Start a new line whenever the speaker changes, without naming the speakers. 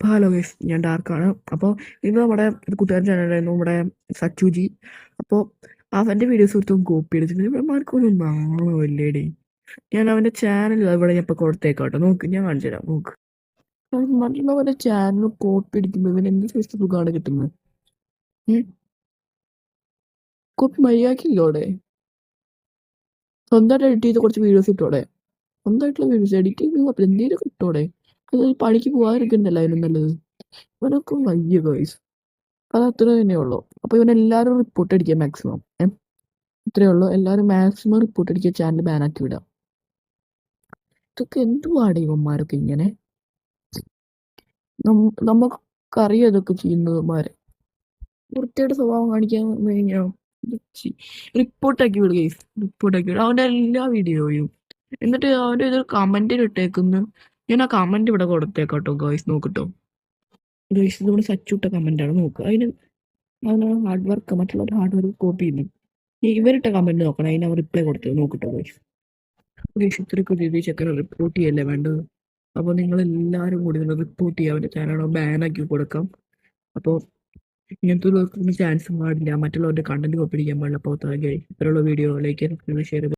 Hello guys, ഞാൻ ഡാർക്കാണ്. അപ്പോൾ ഇത് നമ്മുടെ ഒരു കൂട്ടുകാരൻ ചാനലായിരുന്നു, നമ്മുടെ സച്ചുജി. അപ്പോൾ അവൻ്റെ വീഡിയോസ് ഒരുത്തും കോപ്പി അടിച്ചിട്ട് ഇവന്മാർക്കൊന്നും നാണമില്ലേടി. ഞാൻ അവൻ്റെ ചാനൽ ഇവിടെ ഞാൻ ഇപ്പോൾ കൊടുത്തേക്കാട്ടോ, നോക്ക്, ഞാൻ കാണിച്ചു തരാം, നോക്ക്. മറ്റുള്ളവരുടെ ചാനൽ കോപ്പി അടിക്കുമ്പോൾ ഇവൻ എന്ത് സൈസ് സുഖമാണ് കിട്ടുന്നത്? കോപ്പി മര്യാദക്കില്ലോടെ. സ്വന്തമായിട്ട് എഡിറ്റ് ചെയ്ത് കുറച്ച് വീഡിയോസ് ഇട്ടോടെ, സ്വന്തമായിട്ടുള്ള വീഡിയോസ് എഡിറ്റ് ചെയ്ത് കുഴപ്പമില്ല, എന്തെങ്കിലും ഇട്ടോടെ. അത് പണിക്ക് പോകാതിരിക്കുന്നുണ്ടല്ലോ അതിനും നല്ലത്. ഇവനൊക്കെ വയ്യ ഗൈസ്. അത് അത്ര തന്നെയുള്ളൂ. അപ്പോൾ ഇവനെല്ലാവരും റിപ്പോർട്ട് അടിക്കുക മാക്സിമം. ഇത്രയേ ഉള്ളൂ. എല്ലാവരും മാക്സിമം റിപ്പോർട്ട് അടിക്കുക, ചാനൽ ബാനാക്കി വിടാം. ഇതൊക്കെ എന്തുവാണ് ഇവന്മാരൊക്കെ ഇങ്ങനെ? നമുക്കറിയാം ഇതൊക്കെ ചെയ്യുന്നവന്മാരെ. വൃത്തിയുടെ സ്വഭാവം കാണിക്കാൻ കഴിഞ്ഞാൽ റിപ്പോർട്ടാക്കി വിടുക, റിപ്പോർട്ടാക്കി വിടുക അവൻ്റെ എല്ലാ വീഡിയോയും. എന്നിട്ട് അവൻ്റെ ഇത് കമൻറ്റിൽ ഇട്ടേക്കുന്നു. ഞാൻ ആ കമൻറ്റ് ഇവിടെ കൊടുത്തേക്കാട്ടോ ഗോയ്സ്, നോക്കട്ടോ ഗോയ്സ്. നമ്മുടെ സച്ചൂട്ട കമൻറ്റാണ്, നോക്കുക. അവന് ഹാർഡ് വർക്ക്, മറ്റുള്ളവർ ഹാർഡ് വർക്ക് കോപ്പി ചെയ്യുന്നു. ഇവരിട്ട കമൻറ്റ് നോക്കണം, അതിന് അവർ റിപ്ലൈ കൊടുത്തത് നോക്കട്ടോ ഗോയ്സ്. ഗോയ്സ്, ഇത്രയ്ക്ക് രീതിയിൽ ചെക്കനെ റിപ്പോർട്ട് ചെയ്യല്ലേ വേണ്ടത്. അപ്പോൾ നിങ്ങളെല്ലാവരും കൂടി നിന്ന് റിപ്പോർട്ട് ചെയ്യുക, അവൻ്റെ ചാനൽ ബാനാക്കി കൊടുക്കാം. അപ്പോൾ ഇങ്ങനത്തെ ഒരു ചാൻസ് പാടില്ല, മറ്റുള്ളവരുടെ കണ്ടന്റ് കോപ്പി അടിക്കാൻ പാടില്ല. അപ്പോൾ ഇത്രയുള്ള വീഡിയോ ലൈക്ക് ഷെയർ